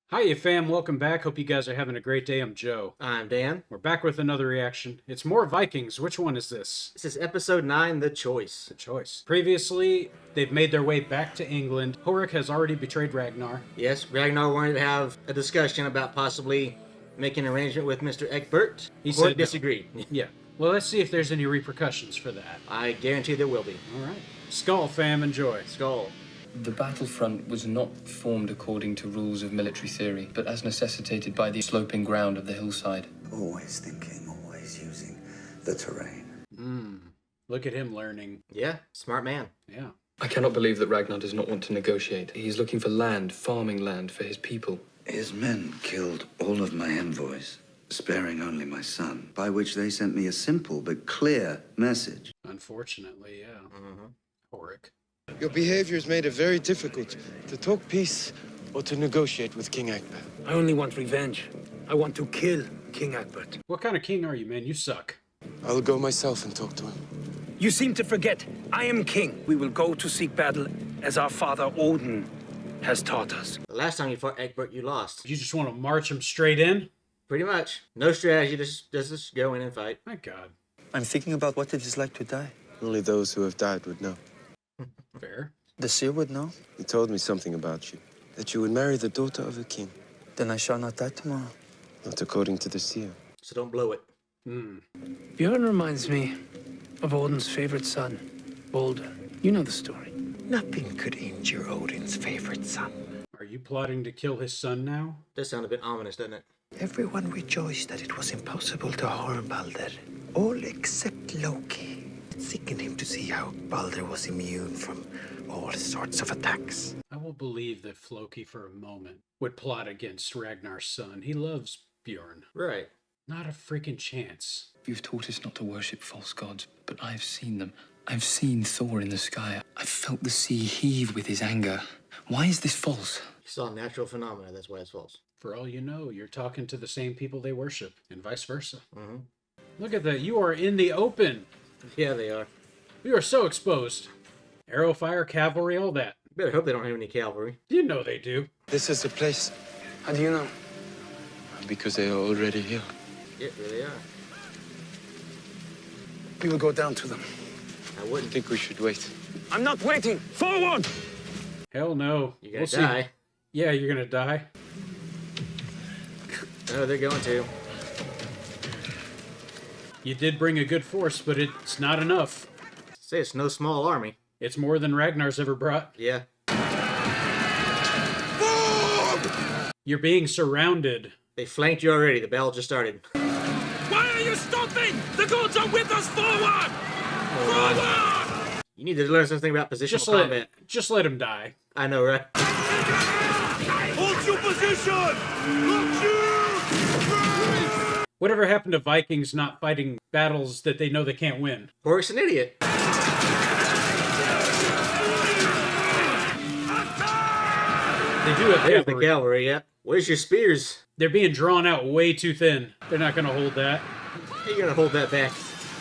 Hiya fam, welcome back. Hope you guys are having a great day. I'm Joe. I'm Dan. We're back with another reaction. It's more Vikings. Which one is this? This is episode 9, The Choice. The Choice. Previously, they've made their way back to England. Horick has already betrayed Ragnar. Yes, Ragnar wanted to have a discussion about possibly making an arrangement with Mr. Echbert. He Horick said no. disagreed. Yeah. Well, let's see if there's any repercussions for that. I guarantee there will be. All right. Skull fam, enjoy. Skull. The battlefront was not formed according to rules of military theory, but as necessitated by the sloping ground of the hillside. Always thinking, always using the terrain. Look at him learning. Yeah, smart man. Yeah. I cannot believe that Ragnar does not want to negotiate. He's looking for land, farming land for his people. His men killed all of my envoys, sparing only my son, by which they sent me a simple but clear message. Unfortunately, yeah. Horick. Your behavior has made it very difficult to talk peace or to negotiate with King Echbert. I only want revenge. I want to kill King Echbert. What kind of king are you, man? You suck. I'll go myself and talk to him. You seem to forget, I am king. We will go to seek battle as our father Odin has taught us. The last time you fought Echbert, you lost. You just want to march him straight in? Pretty much. No strategy, just go in and fight. My God. I'm thinking about what it is like to die. Only those who have died would know. Fair. The seer would know. He told me something about you. That you would marry the daughter of a king. Then I shall not die tomorrow. Not according to the seer. So don't blow it. Bjorn reminds me of Odin's favorite son, Balder. You know the story. Nothing could injure Odin's favorite son. Are you plotting to kill his son now? Does sound a bit ominous, doesn't it? Everyone rejoiced that it was impossible to harm Balder. All except Loki. It sickened him to see how Balder was immune from all sorts of attacks. I will believe that Floki for a moment would plot against Ragnar's son. He loves Bjorn. Right. Not a freaking chance. You've taught us not to worship false gods, but I've seen them. I've seen Thor in the sky. I've felt the sea heave with his anger. Why is this false? You saw natural phenomena, that's why it's false. For all you know, you're talking to the same people they worship, and vice versa. Look at that. You are in the open. Yeah, they are. You are so exposed. Arrow fire, cavalry, all that. Better hope they don't have any cavalry. You know they do. This is the place. How do you know? Because they are already here. Yeah, there they are. We will go down to them. I I wouldn't. think we should wait. I'm not waiting. Forward! Hell no. You're gonna see. die. Yeah, you're gonna die. No, they're going to. You did bring a good force, but it's not enough. Say it's no small army. It's more than Ragnar's ever brought. Yeah. You're being surrounded. They flanked you already. The battle just started. Why are you stopping? The gods are with us! Forward! Forward! You need to learn something about positional combat. Just let him die. I know, right? Hold your position! Don't shoot! Whatever happened to Vikings not fighting battles that they know they can't win? Horick's an idiot. They do have There's the cavalry. cavalry, yeah. Where's your spears? They're being drawn out way too thin. They're not gonna hold that. You're gonna hold that back.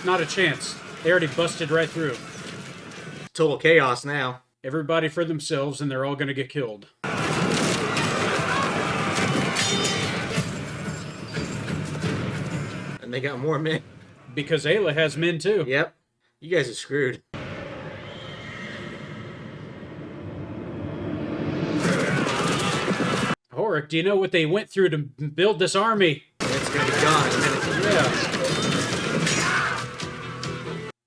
Not a chance. They already busted right through. Total chaos now. Everybody for themselves, and they're all gonna get killed. And they got more men. Because Ayla has men too. Yep. You guys are screwed. Horick, do you know what they went through to build this army? It's gonna be gone in a minute. Yeah.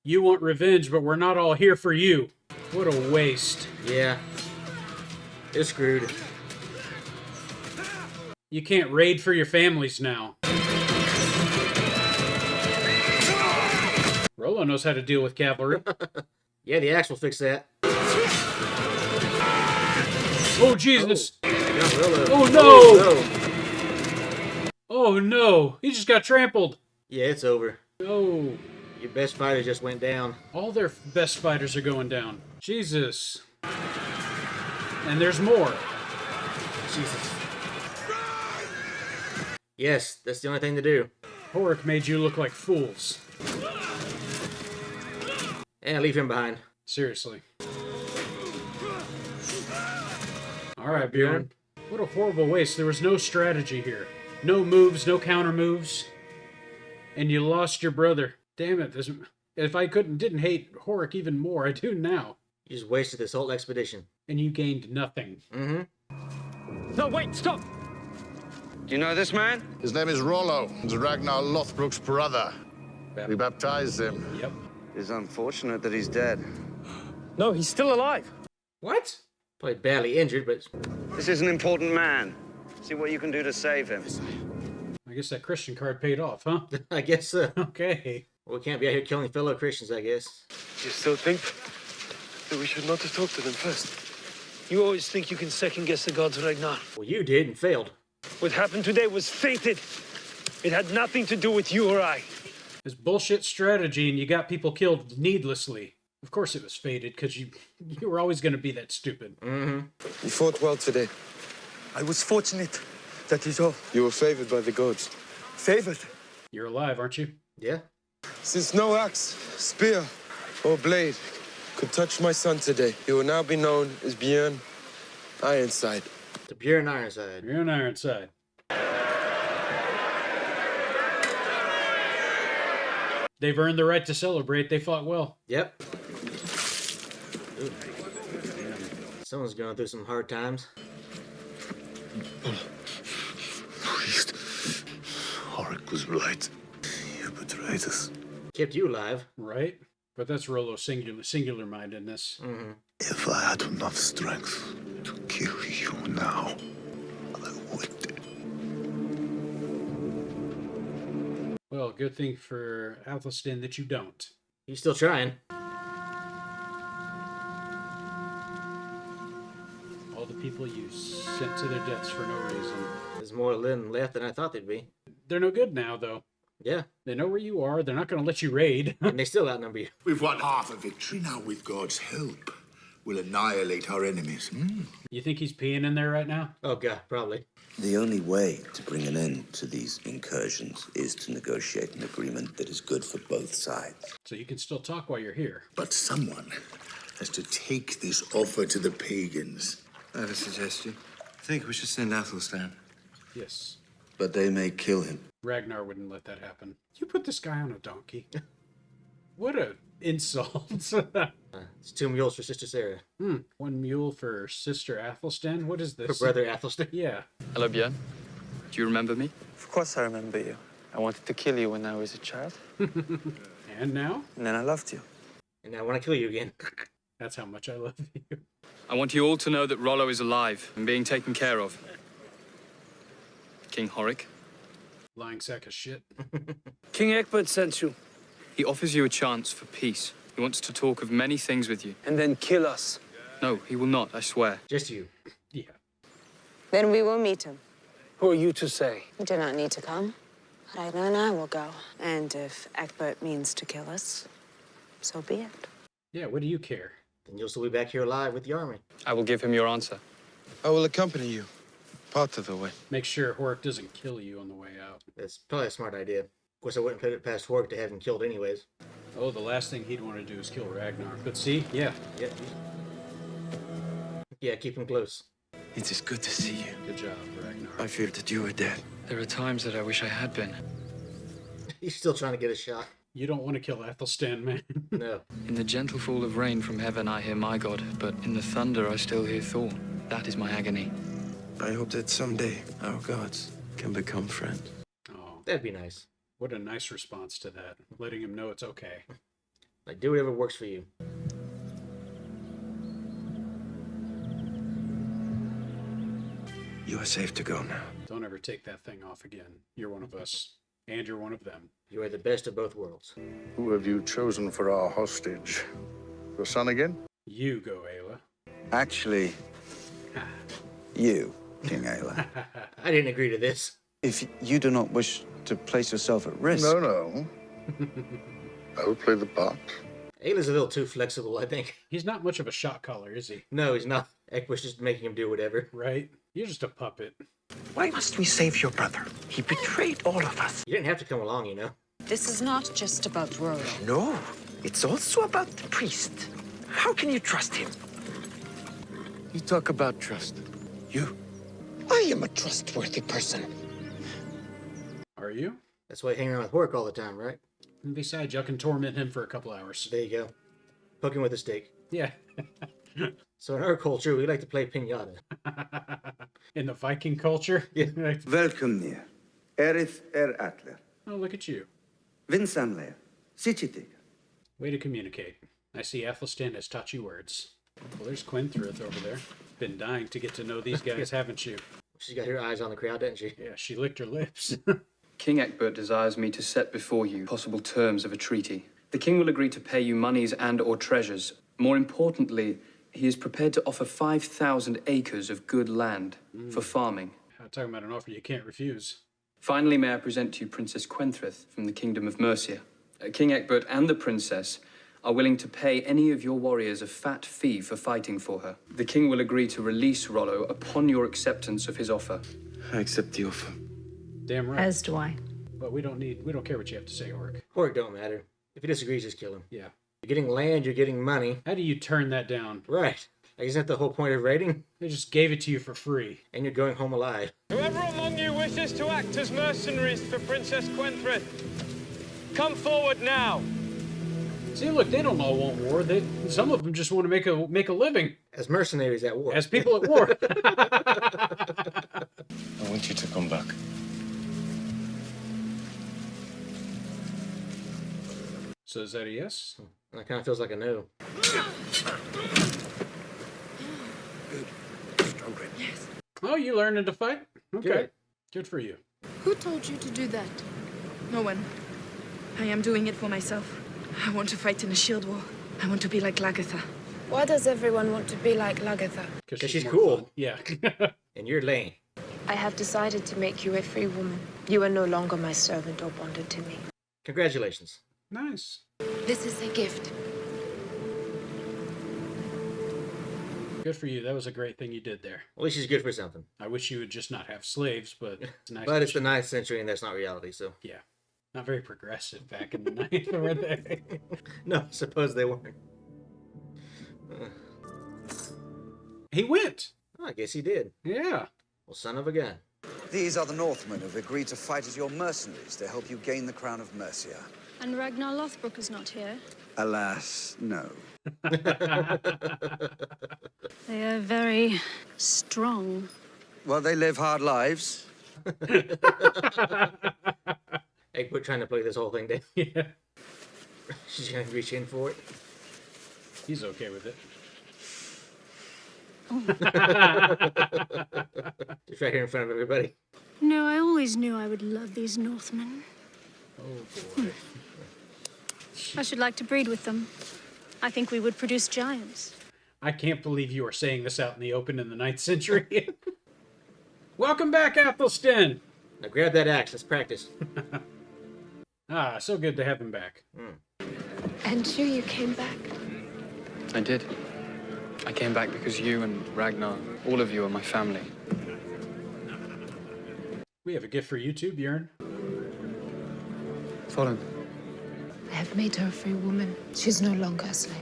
You want revenge, but we're not all here for you. What a waste. Yeah. They're screwed. You can't raid for your families now. Rolo knows how to deal with cavalry. Yeah, the axe will fix that. Oh, Jesus! Oh no! Oh no! He just got trampled! Yeah, it's over. No. Your best fighter just went down. All their best fighters are going down. Jesus. And there's more. Jesus. Yes, that's the only thing to do. Horick made you look like fools. And leave him behind. Seriously. Alright, Bjorn. What a horrible waste. There was no strategy here. No moves, no counter moves. And you lost your brother. Damn it. If I didn't hate Horick even more, I do now. You just wasted this whole expedition. And you gained nothing. Mm-hmm. No, wait, stop! Do you know this man? His name is Rollo. He's Ragnar Lothbrok's brother. We baptized him. Yep. It's unfortunate that he's dead. No, he's still alive. What? Probably badly injured, but... This is an important man. See what you can do to save him. I guess that Christian card paid off, huh? I guess so. Okay. Well, we can't be out here killing fellow Christians, I guess. Do you still think that we should not have talked to them first? You always think you can second-guess the gods, Ragnar. Well, you did and failed. What happened today was fated. It had nothing to do with you or I. It's bullshit strategy, and you got people killed needlessly. Of course it was fated, because you were always going to be that stupid. Mm-hmm. You fought well today. I was fortunate, that is all. You were favored by the gods. Favored. You're alive, aren't you? Yeah? Since no axe, spear, or blade could touch my son today, he will now be known as Björn Ironside. The Björn Ironside. You're on Ironside. They've earned the right to celebrate. They fought well. Yep. Ooh. Someone's going through some hard times. Priest, Horick was right. You betrayed us. Kept you alive. Right? But that's Rollo's singular-mindedness. Mm-hmm. If I had enough strength to kill you now, I would. Well, good thing for Athelstan that you don't. He's still trying. All the people you sent to their deaths for no reason. There's more of them left than I thought there'd be. They're no good now, though. Yeah. They know where you are. They're not going to let you raid. And they still outnumber you. We've won half a victory now. With God's help, we'll annihilate our enemies. You think he's peeing in there right now? Oh, God, probably. The only way to bring an end to these incursions is to negotiate an agreement that is good for both sides. So you can still talk while you're here. But someone has to take this offer to the pagans. I have a suggestion. I think we should send Athelstan. Yes. But they may kill him. Ragnar wouldn't let that happen. You put this guy on a donkey. What a insult. It's 2 mules for Sister Sarah. 1 mule for Sister Athelstan? What is Her this? brother Athelstan. Yeah. Hello, Björn. Do you remember me? Of course I remember you. I wanted to kill you when I was a child. And now? And then I loved you. And I want to kill you again. That's how much I love you. I want you all to know that Rollo is alive and being taken care of. King Horick. Lying sack of shit. King Echbert sent you, He offers you a chance for peace. He wants to talk of many things with you. and then kill us. No, he will not, I swear. Just you. Yeah. Then we will meet him. Who are you to say? You do not need to come. Ragnar and I will go. And if Echbert means to kill us, so be it. Yeah, what do you care? Then you'll still be back here alive with the army. I will give him your answer. I will accompany you part of the way. Make sure Horick doesn't kill you on the way out. That's probably a smart idea. Of course, I wouldn't put it past Horick to have him killed anyways. Oh, the last thing he'd want to do is kill Ragnar. But see, yeah. Yeah, keep him close. It is good to see you. Good job, Ragnar. I feared that you were dead. There are times that I wish I had been. He's still trying to get a shot. You don't want to kill Athelstan, man. No. In the gentle fall of rain from heaven I hear my God, but in the thunder I still hear Thor. That is my agony. I hope that someday our gods can become friends. Oh, That'd be nice. what a nice response to that. Letting him know it's okay. Like, do whatever works for you. You are safe to go now. Don't ever take that thing off again. You're one of us. And you're one of them. You are the best of both worlds. Who have you chosen for our hostage? Your son again? You go, Ayla. Actually, you, King Ayla. I didn't agree to this. If you do not wish to place yourself at risk... No. I will play the part. Ayla's a little too flexible, I think. He's not much of a shot caller, is he? No, he's not. Echbert's just making him do whatever. Right? You're just a puppet. Why must we save your brother? He betrayed all of us. You didn't have to come along, you know. This is not just about Rollo. No, it's also about the priest. How can you trust him? You talk about trust. You I am a trustworthy person. Are you? That's why you hang around with Horick all the time, right? And besides, y'all can torment him for a couple hours. There you go. Poke him with a stake. Yeah. So in our culture, we like to play pinata. In the Viking culture? Yeah. Welcome near. Erith Atler. Oh, look at you. Vinsanle. Sichitig. Way to communicate. I see Athelstan has taught you words. Well, there's Quenthrith over there. Been dying to get to know these guys, haven't you? She's got her eyes on the crowd, doesn't she? Yeah, she licked her lips. King Echbert desires me to set before you possible terms of a treaty. The king will agree to pay you monies and or treasures. More importantly, he is prepared to offer 5,000 acres of good land for farming. I'm talking about an offer you can't refuse. Finally, may I present to you Princess Quenthrith from the Kingdom of Mercia. King Echbert and the princess are willing to pay any of your warriors a fat fee for fighting for her. The king will agree to release Rollo upon your acceptance of his offer. I accept the offer. Damn right. As do I. But we don't care what you have to say, Horick. Horick don't matter. If he disagrees, just kill him. Yeah. You're getting land, you're getting money. How do you turn that down? Right. Like, isn't that the whole point of raiding? They just gave it to you for free. And you're going home alive. Whoever among you wishes to act as mercenaries for Princess Quenthrith, come forward now. See, look, they don't all want war. Some of them just want to make a living. As mercenaries at war. As people at war. I want you to come back. So is that a yes? That kind of feels like a no. Strong grip. Yes. Oh, you learning to fight? Okay. Good for you. Who told you to do that? No one. I am doing it for myself. I want to fight in a shield war. I want to be like Lagertha. Why does everyone want to be like Lagertha? Because she's more cool. fun. Yeah. And you're lame. I have decided to make you a free woman. You are no longer my servant or bonded to me. Congratulations. Nice. This is a gift. Good for you. That was a great thing you did there. At least she's good for something. I wish you would just not have slaves, but it's nice. But it's the 9th century and that's not reality, so. Yeah. Not very progressive back in the 9th, were they? No, suppose they weren't. He went. Oh, I guess he did. Yeah. Well, son of a gun. These are the Northmen who've agreed to fight as your mercenaries to help you gain the crown of Mercia. And Ragnar Lothbrok is not here. Alas, no. They are very strong. Well, they live hard lives. Echbert trying to play this whole thing down. Yeah. She's gonna reach in for it. He's okay with it. Just right here in front of everybody. No, I always knew I would love these Northmen. Oh, boy. I should like to breed with them. I think we would produce giants. I can't believe you are saying this out in the open in the 9th century. Welcome back, Athelstan. Now grab that axe. Let's practice. So good to have him back. And you came back. I did. I came back because you and Ragnar, all of you are my family. We have a gift for you too, Bjorn. Follow. I have made her a free woman. She's no longer a slave.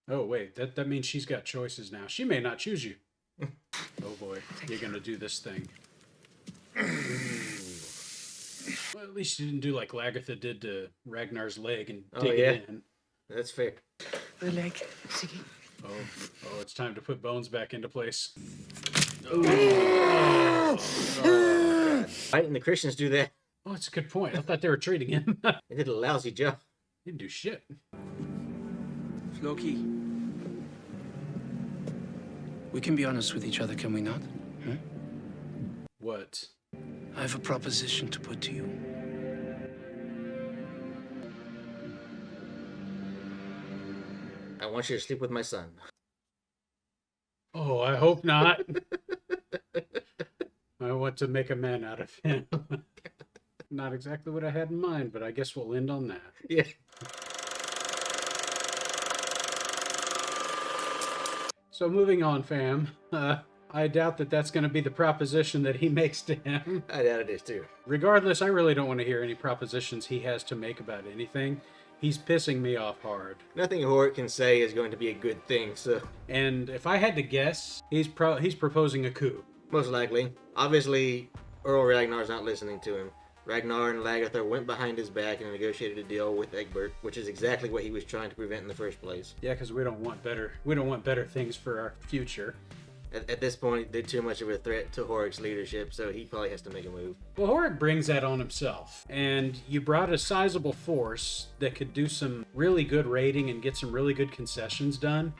Oh, wait. That means she's got choices now. She may not choose you. Oh, boy. You're going to do this thing. Well, at least you didn't do like Lagertha did to Ragnar's leg and dig it in. That's fair. The leg. Oh, it's time to put bones back into place. Why didn't the Christians do that? Oh, that's a good point. I thought they were treating him. They did a lousy job. Didn't do shit. Loki, we can be honest with each other, can we not? Huh? What? I have a proposition to put to you. I want you to sleep with my son. Oh, I hope not. I want to make a man out of him. Not exactly what I had in mind, but I guess we'll end on that. Yeah. So moving on, fam. I doubt that that's going to be the proposition that he makes to him. I doubt it is too. Regardless, I really don't want to hear any propositions he has to make about anything. He's pissing me off hard. Nothing Horick can say is going to be a good thing, so... And if I had to guess, he's proposing a coup. Most likely. Obviously, Earl Ragnar's not listening to him. Ragnar and Lagertha went behind his back and negotiated a deal with Echbert, which is exactly what he was trying to prevent in the first place. Yeah, because we don't want better things for our future. At this point, they're too much of a threat to Horick's leadership, so he probably has to make a move. Well, Horick brings that on himself, and you brought a sizable force that could do some really good raiding and get some really good concessions done,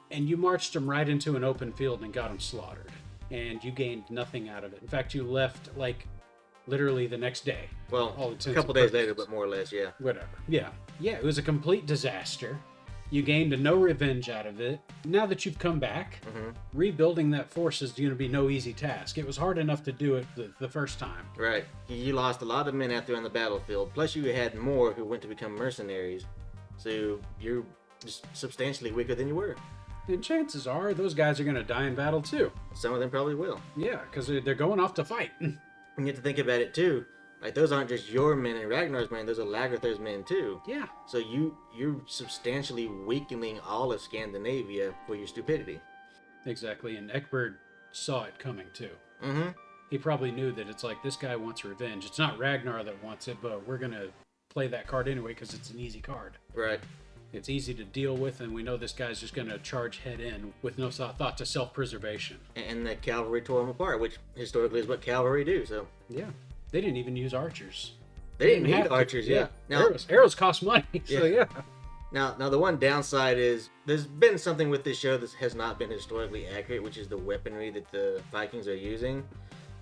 and you marched them right into an open field and got them slaughtered, and you gained nothing out of it. In fact, you left, like, literally the next day. Well, a couple days later, but more or less, yeah. Whatever. Yeah, it was a complete disaster. You gained no revenge out of it. Now that you've come back, rebuilding that force is going to be no easy task. It was hard enough to do it the first time. Right. You lost a lot of men out there on the battlefield, plus you had more who went to become mercenaries. So you're just substantially weaker than you were. And chances are those guys are going to die in battle too. Some of them probably will. Yeah, because they're going off to fight. And you have to think about it too. Like, those aren't just your men and Ragnar's men, those are Lagertha's men too. Yeah. So you're substantially weakening all of Scandinavia for your stupidity. Exactly, and Echbert saw it coming too. Mm-hmm. He probably knew that it's like, this guy wants revenge. It's not Ragnar that wants it, but we're going to play that card anyway because it's an easy card. Right. It's easy to deal with, and we know this guy's just going to charge head in with no thought to self-preservation. And the cavalry tore him apart, which historically is what cavalry do, so... Yeah. They didn't even use archers. They didn't need archers, yeah. Now, arrows cost money, so yeah. Now, the one downside is there's been something with this show that has not been historically accurate, which is the weaponry that the Vikings are using.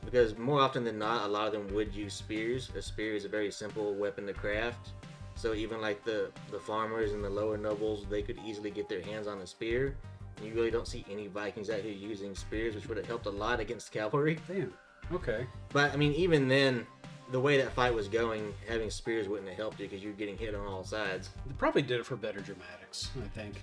Because more often than not, a lot of them would use spears. A spear is a very simple weapon to craft. So even like the farmers and the lower nobles, they could easily get their hands on a spear. And you really don't see any Vikings out here using spears, which would have helped a lot against cavalry. Damn. Okay. But, I mean, even then, the way that fight was going, having spears wouldn't have helped you because you're getting hit on all sides. They probably did it for better dramatics, I think.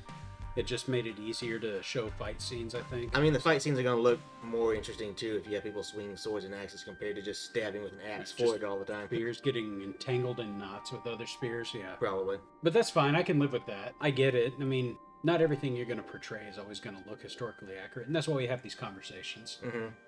It just made it easier to show fight scenes, I think. I mean, the fight scenes are going to look more interesting, too, if you have people swinging swords and axes compared to just stabbing with an axe forward all the time. Spears getting entangled in knots with other spears, yeah. Probably. But that's fine. I can live with that. I get it. I mean, not everything you're going to portray is always going to look historically accurate. And that's why we have these conversations,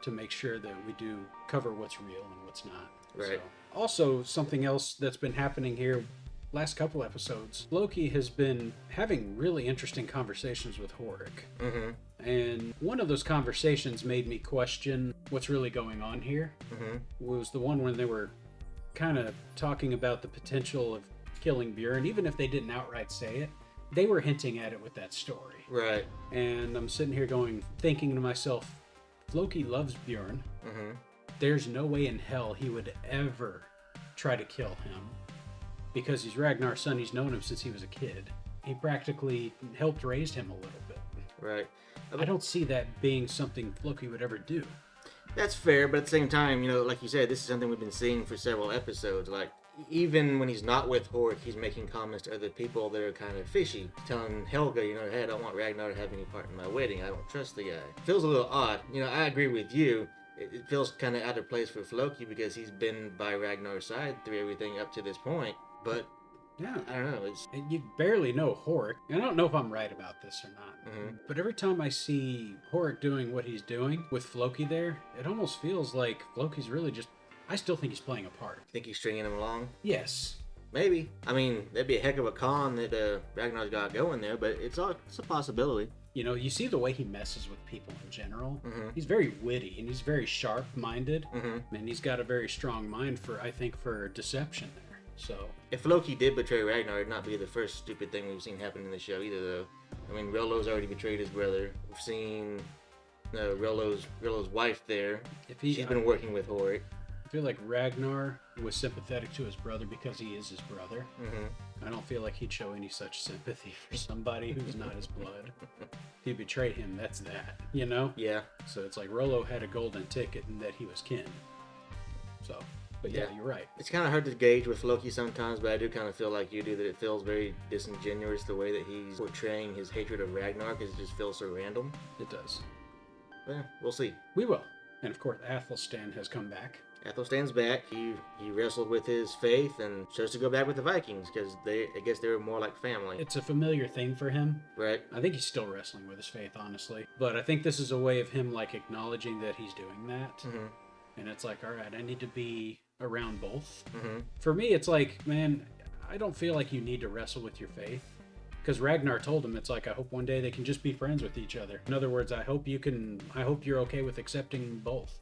to make sure that we do cover what's real and what's not. Right. So, also, something else that's been happening here last couple episodes, Loki has been having really interesting conversations with Horick. And one of those conversations made me question what's really going on here. Was the one when they were kind of talking about the potential of killing Bjorn, even if they didn't outright say it. They were hinting at it with that story. Right. And I'm sitting here thinking to myself, if Loki loves Bjorn, there's no way in hell he would ever try to kill him. Because he's Ragnar's son, he's known him since he was a kid. He practically helped raise him a little bit. Right. I don't see that being something Loki would ever do. That's fair, but at the same time, like you said, this is something we've been seeing for several episodes. Like, even when he's not with Horick, he's making comments to other people that are kind of fishy. Telling Helga, hey, I don't want Ragnar to have any part in my wedding. I don't trust the guy. Feels a little odd. I agree with you. It feels kind of out of place for Loki because he's been by Ragnar's side through everything up to this point. But, yeah, I don't know. You barely know Horick. And I don't know if I'm right about this or not. But every time I see Horick doing what he's doing with Floki there, it almost feels like Floki's really just... I still think he's playing a part. Think he's stringing him along? Yes. Maybe. I mean, that'd be a heck of a con that Ragnar's got going there, but it's a possibility. You see the way he messes with people in general. He's very witty and he's very sharp-minded. And he's got a very strong mind for deception there. So if Loki did betray Ragnar, it'd not be the first stupid thing we've seen happen in the show either, though. I mean, Rollo's already betrayed his brother. We've seen Rollo's wife there. She's been working with Horick. I feel like Ragnar was sympathetic to his brother because he is his brother. I don't feel like he'd show any such sympathy for somebody who's not his blood. If you betray him, that's that, Yeah. So it's like Rollo had a golden ticket and that he was kin. So, but yeah, you're right. It's kind of hard to gauge with Loki sometimes, but I do kind of feel like you do, that it feels very disingenuous the way that he's portraying his hatred of Ragnar, because it just feels so random. It does. Yeah, we'll see. We will. And of course, Athelstan has come back. Athelstan's back. He wrestled with his faith and chose to go back with the Vikings because I guess they were more like family. It's a familiar thing for him. Right. I think he's still wrestling with his faith, honestly. But I think this is a way of him like acknowledging that he's doing that. Mm-hmm. And it's like, all right, I need to be around both. Mm-hmm. For me, it's like, man, I don't feel like you need to wrestle with your faith. Because Ragnar told him, it's like, I hope one day they can just be friends with each other. In other words, I hope you're okay with accepting both.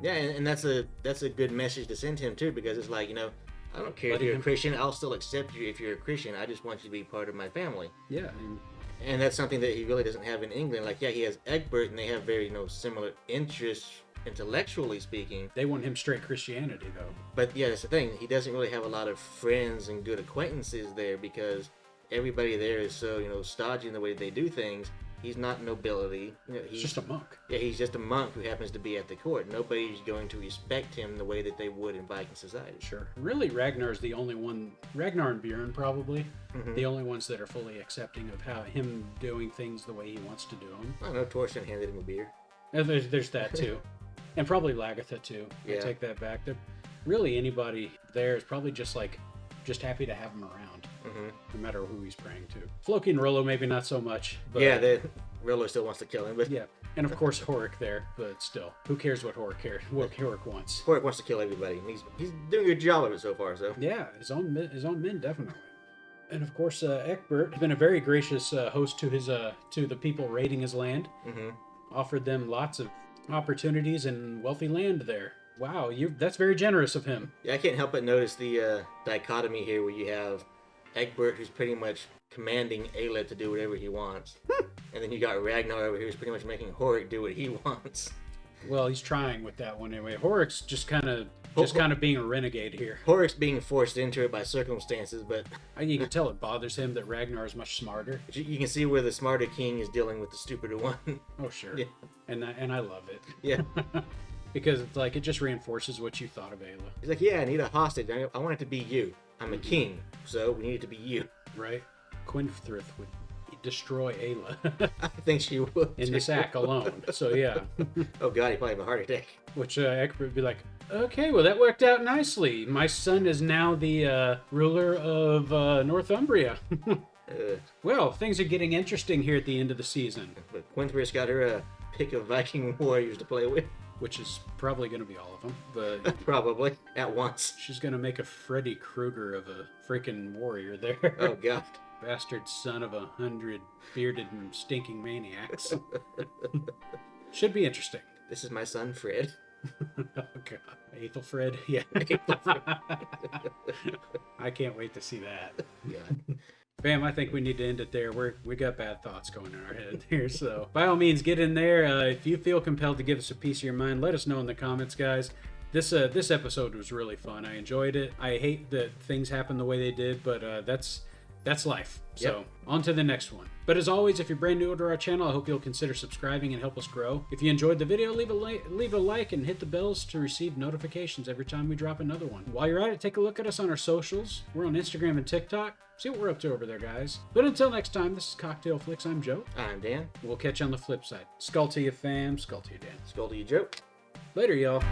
Yeah, and that's a good message to send to him too, because it's like, I don't care if you're a Christian, I'll still accept you if you're a Christian. I just want you to be part of my family. Yeah. And that's something that he really doesn't have in England. Like, yeah, he has Echbert, and they have very, similar interests, intellectually speaking. They want him straight Christianity, though. But yeah, that's the thing. He doesn't really have a lot of friends and good acquaintances there because everybody there is so, stodgy in the way they do things. He's not nobility. He's just a monk. Yeah, he's just a monk who happens to be at the court. Nobody's going to respect him the way that they would in Viking society. Sure. Really, Ragnar's the only one. Ragnar and Bjorn probably the only ones that are fully accepting of how him doing things the way he wants to do them. I know Torsten handed him a beer. And there's that too, and probably Lagertha too. Yeah. I take that back. Really, anybody there is probably just happy to have him around. No matter who he's praying to. Floki and Rollo maybe not so much. But yeah, Rollo still wants to kill him. But yeah, and of course Horick there, but still, who cares what Horick wants? Horick wants to kill everybody, and he's doing a good job of it so far. So yeah, his own men definitely. And of course, Echbert has been a very gracious host to the people raiding his land. Offered them lots of opportunities and wealthy land there. Wow, that's very generous of him. Yeah, I can't help but notice the dichotomy here, where you have Echbert, who's pretty much commanding Ayla to do whatever he wants. And then you got Ragnar over here, who's pretty much making Horick do what he wants. Well, he's trying with that one anyway. Horick's just kind of being a renegade here. Horick's being forced into it by circumstances, but you can tell it bothers him that Ragnar is much smarter. You can see where the smarter king is dealing with the stupider one. Oh, sure. Yeah. And I love it. Yeah. Because it's like, it just reinforces what you thought of Ayla. He's like, yeah, I need a hostage. I want it to be you. I'm a king, so we need it to be you. Right. Quenthrith would destroy Ayla. I think she would. In the sack alone. So yeah. Oh god, he'd probably have a heart attack. Which Echbert would be like, okay, well that worked out nicely. My son is now the ruler of Northumbria. Well, things are getting interesting here at the end of the season. But Quenthrith's got her a pick of Viking warriors to play with. Which is probably going to be all of them, but probably at once. She's going to make a Freddy Krueger of a freaking warrior there. Oh god, bastard son of 100 bearded and stinking maniacs. Should be interesting. This is my son Fred. Oh god, Aethelfred. Yeah. I can't wait to see that. God. Bam, I think we need to end it there. We got bad thoughts going in our head here, so by all means, get in there. If you feel compelled to give us a piece of your mind, let us know in the comments, guys. This episode was really fun. I enjoyed it. I hate that things happen the way they did, but that's life. So on to the next one. But as always, if you're brand new to our channel, I hope you'll consider subscribing and help us grow. If you enjoyed the video, leave a like and hit the bells to receive notifications every time we drop another one. While you're at it, take a look at us on our socials. We're on Instagram and TikTok. See what we're up to over there, guys. But until next time, this is Cocktail Flicks. I'm Joe. I'm Dan. We'll catch you on the flip side. Skull to you, fam. Skull to you, Dan. Skull to you, Joe. Later, y'all.